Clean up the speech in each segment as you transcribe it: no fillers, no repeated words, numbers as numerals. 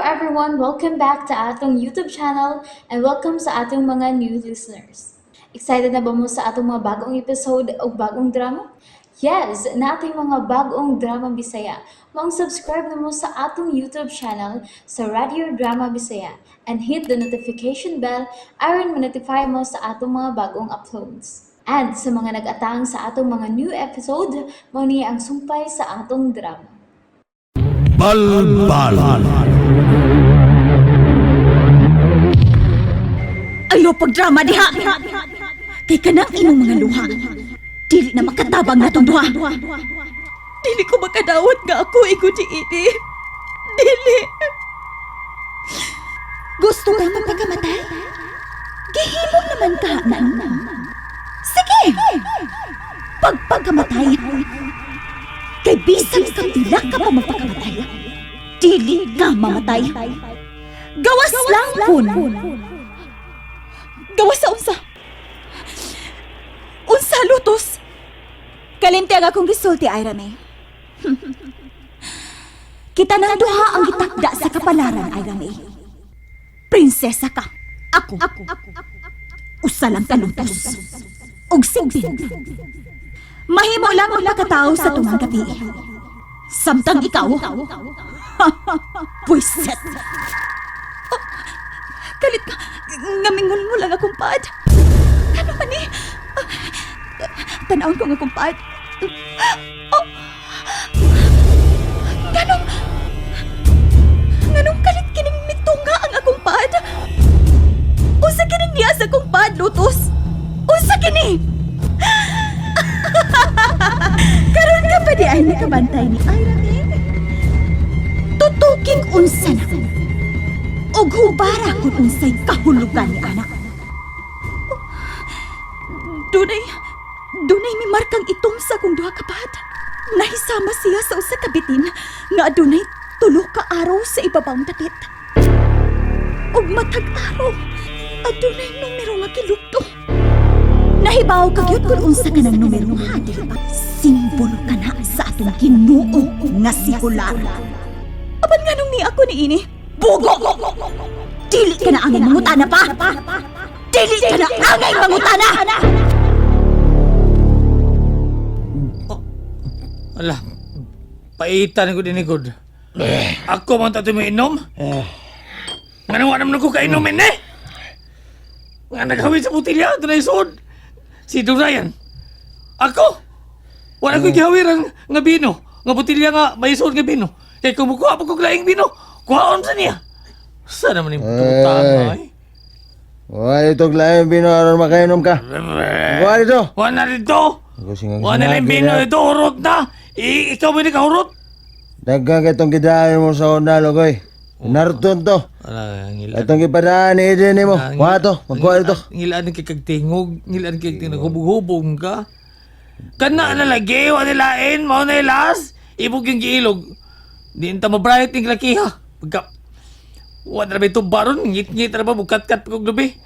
everyone! Welcome back to atong YouTube channel and welcome sa atong mga new listeners. Excited na ba mo sa atong mga bagong episode o bagong drama? Yes, na ating mga bagong drama Bisaya. Subscribe na mo sa atong YouTube channel sa Radio Drama Bisaya and hit the notification bell aron ma-notify mo sa atong mga bagong uploads. And sa mga nag-atang sa atong mga new episode, mo niya ang sumpay sa atong drama. Balbal. Ayo pagdrama diha. Kay kanang imong mga luha. Dili na makatabang na tong duha. Dili ko makadawat nga ako ikuti ini. Dili. Gusto kang magpakamatay? Gihimong naman ka nang. Sige. Pagpakamatay. Kay bisag sa pila ka pa magpakamatay. Dili ka mamatay. Gawas lang pun. Gawas sa unsa? Unsa lutos? Kalimti ang akong gisulti, Irame. Kita nang duha ang gitakda sa kapalaran, Irame. Prinsesa ka. Ako. Usa lang ka lutos. Og sigbin. Mahimo lang ang pagkatao sa tumang gabi. Samtang ikaw. Puiset. Oh, kalit ka. Ngamingon mo lang akong pad. Ano man eh? Tanawin ko nga akong pad. Oh. Ganong kalit kining mitunga ang akong pad. Usa kining niya sa akong pad, Lutos. Usa kini. Karon ka pa di ay nakabantay ni Irene. Tutuking unsa na. Og hubara kung unsay kahulugan ni anak. Dunay may markang itom sa kong duha kapad. Nahisama siya sa usa ka bitin nga adunay 3 ka araw sa ibabawng dapit. Og matag araw adunay numero nga kilugto. Nahibaw kagyud kung unsa ka ng numero ha, di ba? Simbolo ka na sa atong Ginoo nga si Hular. Apan nga nung ni ako ni ini? Bugo! Dili ka na angay mangutana pa! Dili ka na angay mangutana! Ala, paitan ko dinikod. Ako man tato may inom? Nga naman ko kainumin eh! Nga naghawin sa butilya, ito na isod. Si Durayan. Ako? Wala ko gihawiran nga bino. Nga butilya nga may isod nga bino. Kaya kung mukuha pa ko laing bino, kuhaon sa niya. Saan naman yung pagkakutaan ay? Wala itong laing bino aron makainom ka. Wala ito. Wala rito. Wala na yung bino ito, hurot na. Ikaw ba nakahurot? Dagang itong gidahin mo sa Honda, Logoy. Naruton to. Itong gipadaan ni Eden mo. Kuha to, magkuha ito. Ngilaan ng kikagtingog, ngilaan kikagtingog, hubog-hubog ka. Kana nalagi, wala nilain, mao na ilas. Ibog yung giilog. Di inta mabrayot yung lakiha. Pagka, wala na ba ito baron, ngit-ngit na ba, bukat-kat kong gabi.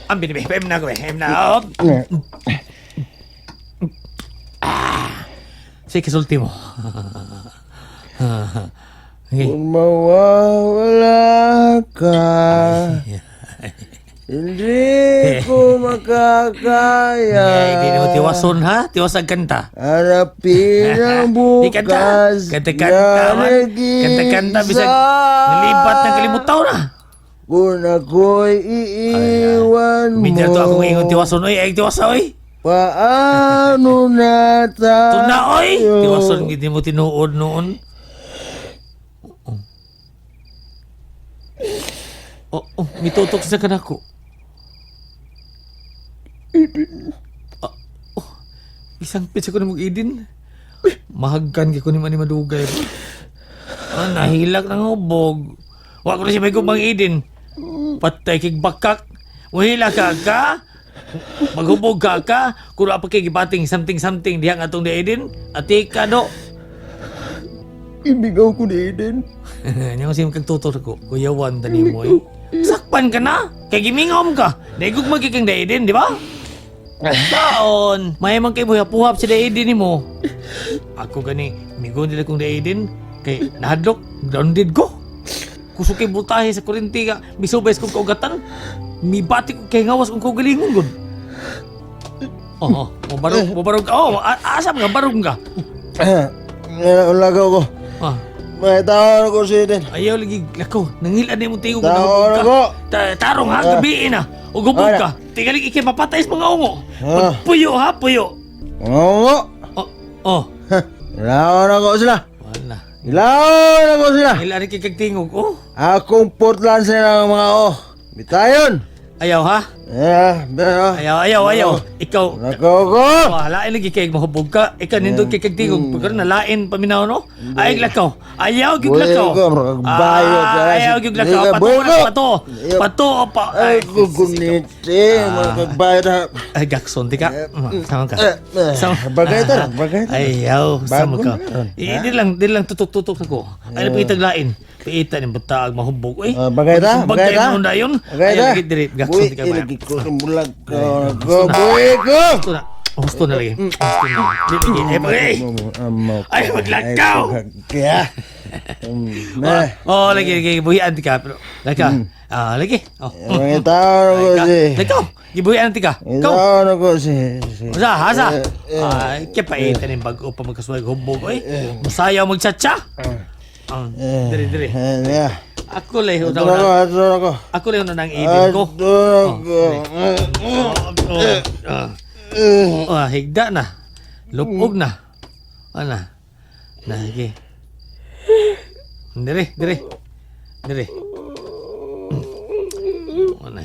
Ang binibi, paim na ko eh, paim na. Sige, kasulti mo. Kung mawawala ka, hindi ko makakaya. Hindi mo tiwason ha? Tiwasag kanta. Harapin ang bukas Kanta-kanta. Kanta-kanta. Bisag nalipat ng kalimutaw na. Kung ako'y iiwan mo. Minsan to akong ingon tiwason. Oy, ay tiwasa oy. Paano na tayo? Tuna oy. Tiwason hindi mo tinuod noon. Mitutok sa kanako. Isang pizza ko na mag-idin. Mahagkan ko ni madugay. Nahilak ng ubog. Wa ko na siya may kumang idin. Patay kig bakak. Mahila ka. Maghubog ka. Kung apa kay gibating something diha nga atong idin. Ati ka do. Ibigaw ko ni Eden. Niyang siya magkagtutor ko. Kuyawan tani mo eh. Sakpan ka na. Kay gimingom ka. Naigog magiging daidin, di ba? Taon. May man kay buhap-buhap si daidin ni mo. Ako gani, migo nila kong daidin. Kay nahadlok, grounded ko. kusok kay butahe sa kurinti nga bisubes kong kaugatan. Mibati ko kay ngawas kong kaugalingon gud. Mabarog ka. Asa nga barog ka? Lagaw ko. Ah, May tao ko si Eden. ayaw lagi lakaw. Nangilan na yung tingog Tao na ko. Tarong ha, gabiin na. O gubog ka. Tingalig ikay mapatay sa mga ungo. Puyo ha, puyo. Oo. Oh. Ilaw na ko sila. Wala. Ilaw na ko sila. Nangilan ikay kagtingog. Oh. Akong Portland sila ng mga Bitayon. Ayaw ha? Pero. Ayaw. Ikaw. Lagaw ko. Wala lagi kay mahubog ka. Ikaw nindot kay kagtingog. Pagkaroon nalain paminaw no? Ay lakaw. Ayaw gyud lakaw. Ayaw gyud lakaw. Pato. Ay, guguniti. Magbayad na. Ay gakson di ka. Sama ka. Bagay ito. Bagay ito. Ayaw. Sama ka. Bago Di lang tutok-tutok ako. Ay napitaglain. Piita ng bataag mahubog. Bagay ta. Bagay ta. Bagay ta. Gakson di ka ba? Ilagay ko sa bulag ko. Buhay ko. Gusto na lagi. Ay, maglakaw! Kaya. Lagi, buhian ti ka. Pero, lagi. Lagi. Mga tao ko si. Lagaw, gibuhian ti ka. Ikaw. Tao ko si. Asa? Ay, kaya paitan yung bago pa magkasuwag hubog. Masayaw magtsatsa. Diri. Ako lang yung Ako lang yung nang ibig ko. Higda na. Lupog na. Ana. Lagi. Diri.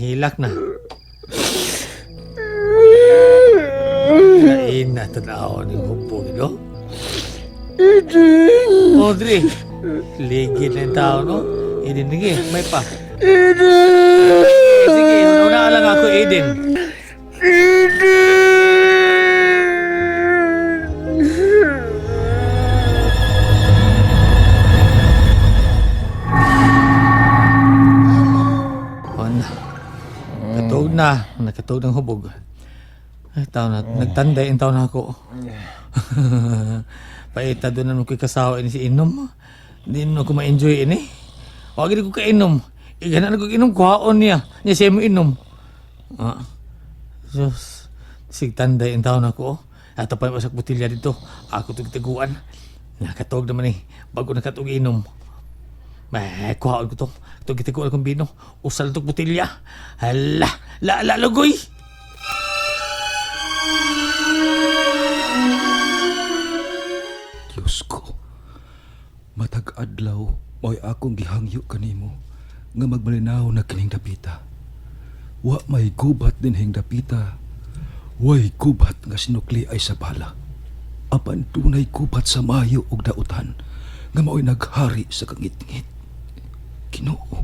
Hilak na. Kain na tanaw ni hubog no. Diri. Ligid na yung tao no. Eden, sige, may pa. Eden! Sige, una lang ako, Eden. Nakatuog ng hubog. Ay, tao na, nagtanday yung tao na ako. Paita doon naman ko'y kasawa ini si Inom. Hindi naman ako ma-enjoy ini. Wag ko kainom. Igana ko inom kuhaon niya. Niya siya mo inom. Diyos. Sigtanday ang taon ako. Ato pa yung masak butilya dito. Ako tugtaguan. Nakatog naman bago nakatog inom. Kuhaon ko to. Tugtaguan akong bino. Usal itong butilya. Hala. Lagoy. Diyos ko. Matag adlaw. Mo'y akong gihangyo kanimo nga magmalinaw na kining dapita. Wa may gubat din hing dapita. Way gubat nga sinukli ay sa bala. Apan tunay gubat sa mayo ug dautan nga mao'y naghari sa kangit-ngit. Ginoo.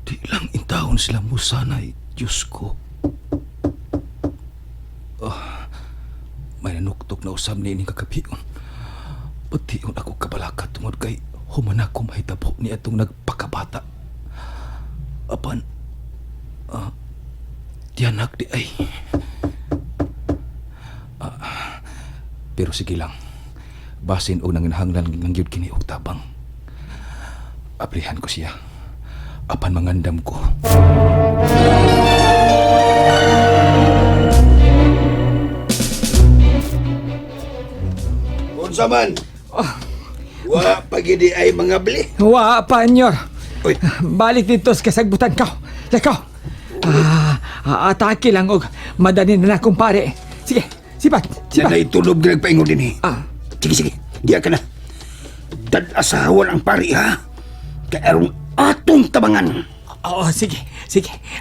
Di lang intawon sila musanay, Diyos ko. May nanuktok na usab ni ining kagabion. Pati yung ako kabalakat tungod kay humana ko mahitabo ni atong nagpakabata. Apan, tiyanak di ay. Pero sige lang. Basin o nanginhanglan ng yun kini og tabang. Aplihan ko siya. Apan mangandam ko. Unsa man? Wa pagidi ay mga bli. Wa pa, Nyor. Uy. Balik dito sa kasagbutan ka. Lakaw. Atake lang og madani na akong pare. Sige, sipat. Nanay tulob ka nagpaingon din Sige. Diya ka na. Dad-asawan ang pari ha. Kaya arong atong tabangan. Oo, sige.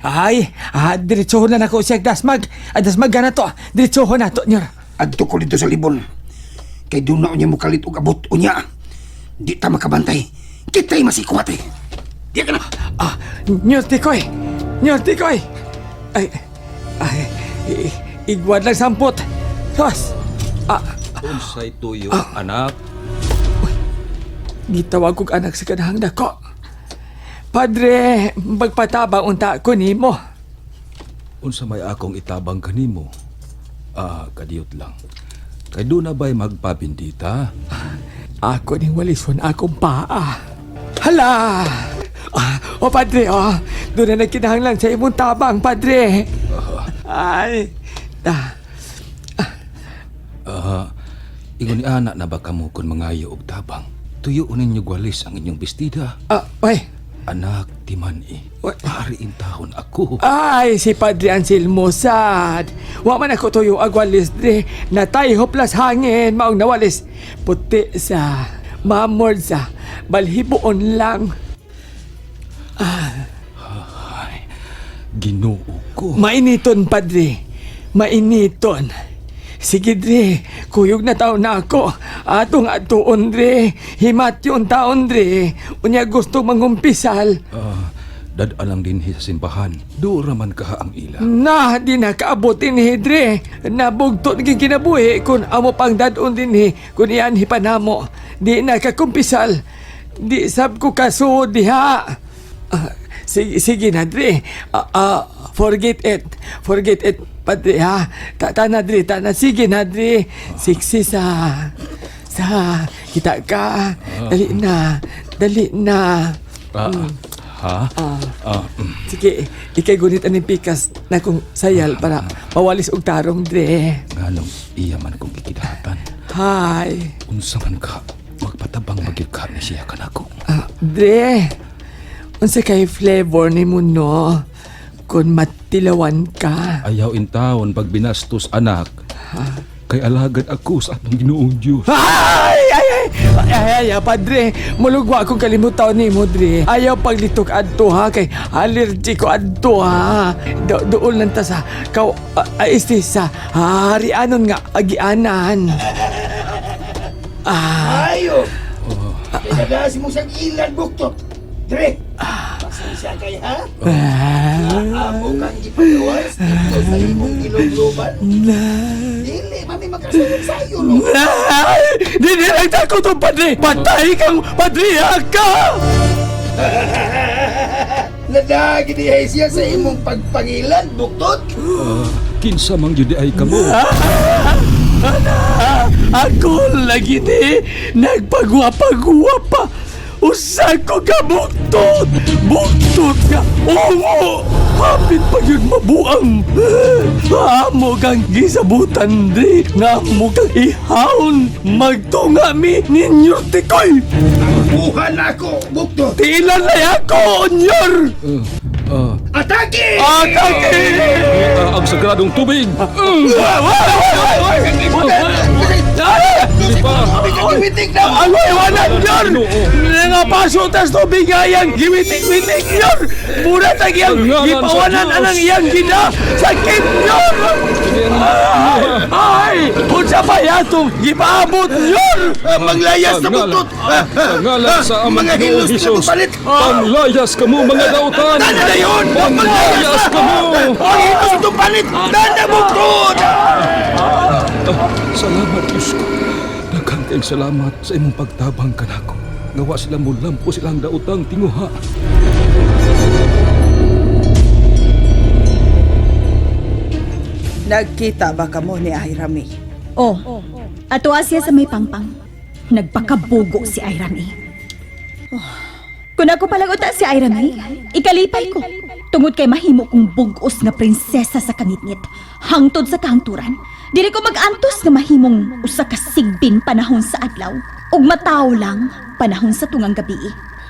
Ay, diretsohon na ako siya dasmag. Dasmag na to. Diretsohon na to, Nyor. Adto ko dito sa libon. Kay doon na unya mo kalit og abot unya. Di ta makabantay. Kita'y masikwat Diya ka na. Nyor Tikoy. Ay, igwad lang sampot. Tos. Unsay tuyo, anak? Gitawag kong anak sa kanahang dako. Padre, magpatabang unta ko nimo. Unsa may akong itabang kanimo? Kadiyot lang. Kay doon na ba'y magpabindita? Ako ning walison akong paa. Hala! O padre, doon na nagkinahanglan sa imong tabang, padre. Ay, Ingon ni anak na baka mo kon mangayo og tabang. Tuyo ninyo gwalis ang inyong bestida. ay, Anak, timani. What? Pari in tahon ako. ay, si Padre Anselmo sad. Wa man ako tuyo agwalis, dre. Natay hoplas hangin, maong nawalis. Puti sa, mamord sa, balhiboon lang. Ginoo ko. Mainiton, Padre. Mainiton. Sige, Dre. Kuyog na taon na ako. Atong atuon, Dre. Himat yung taon, Dre. Unya gusto mangumpisal. Dadalang din sa simbahan. Dura man ka ang ila. Na, di na kaabot din, Dre. Nabugtot ng kinabuhi kung amo pang dadon din, kung iyan hipanamo. Di na kakumpisal. Di sab ko kasuod, diha. Sige na, Dre. Forget it. Forget it, Padre, ha? Tana, Dre. Tana. Sige na, Dre. Siksi sa... Kita ka. Dali na. Dali na. Sige, ikay gunit aning pikas na kung sayal para mawalis og tarong, Dre. Nganong iya man kong kikidatan. Hi. Unsa man ka, magpatabang magikar ni siya kanako. Dre, unsa kay flavor ni mo, no? Kung matilawan ka. Ayaw in taon pag binastos anak. Kay alagad ako sa atong Ginoong Diyos. Ay, Padre. Mulugwa akong kalimutan ni mo, Dre. Ayaw paglitok adto, ha? Kay allergy ko adto, ha? Doon lang ta sa sa harianon nga agianan. Ayo! Pinagasi mo siyang ilan, buktot. Dre! Pasensya kayo, ha? Amo kang ipagawas dito sa imong ilog-loban. Dili, mami magkasunod sa'yo, no? Di lang takot ang Padre. Patay kang Padre, ka! Nadagi dihay siya sa imong pagpangilan, buktot. Kinsa mang judi ay kamo. Ako lagi ni nagpagwapa-gwapa. Usa ko ka buktot! Buktot ka! Oo! Hapit pa yun mabuang! Amo kang gisabutan, Dre! Nga mo kang ihawon! Magtunga mi ninyo tikoy! Buhan ako, buktot. Tilan na ako, onyor! Atake! Atake! Ang sagradong tubig. Giwitik na! Ano iwanan yun? Nga pasutas tubig nga yang giwitik-witik yun! Muna tag yang gipawanan anang iyang gina! Sakit yun! Ay! Unsa ba yatong gipaabot yun? Maglayas na buktot! Ngalan sa amang Mga Ginoong hilos na Hesus. palit! Panglayas kamo mga dautan. Tanda na yun! Panglayas kamo. Ang hilos itong palit! Tanda, buktot! Salamat, Diyos ko. Daghang kayong salamat sa imong pagtabang kanako. Ngawa sila mo lampo silang dautang tinguha. Nagkita ba kamo ni Ayrami? Oh, ato siya sa may pangpang. Nagpakabugo si Ayrami. Kung ako palaguta si Ayrami, ikalipay ko. Tungod kay mahimo kong bugos nga prinsesa sa kangitngit, hangtod sa kahangturan. Dili ko mag-antos nga mahimong usa ka sigbin panahon sa adlaw, ug mataw lang panahon sa tungang gabi.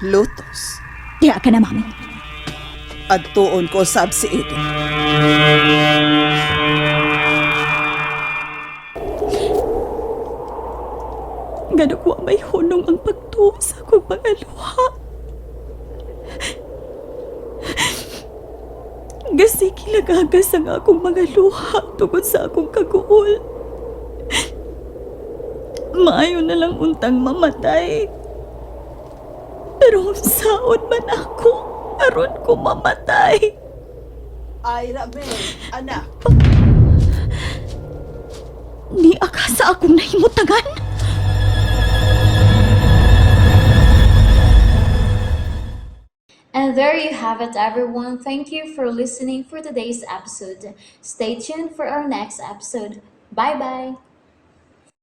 Lutos. Diha ka na, mami. At tuon ko sab si Edith. Ganagwa may hunong ang pagtuo sa akong mga luha. Gasigilagagas ang akong mga luha tungod sa akong kaguol. Maayo na lang untang mamatay. Pero saon man ako, aron ko mamatay. Ayrami, anak. Ni akasa akong nahimutangan. And there you have it, everyone. Thank you for listening for today's episode. Stay tuned for our next episode. Bye bye.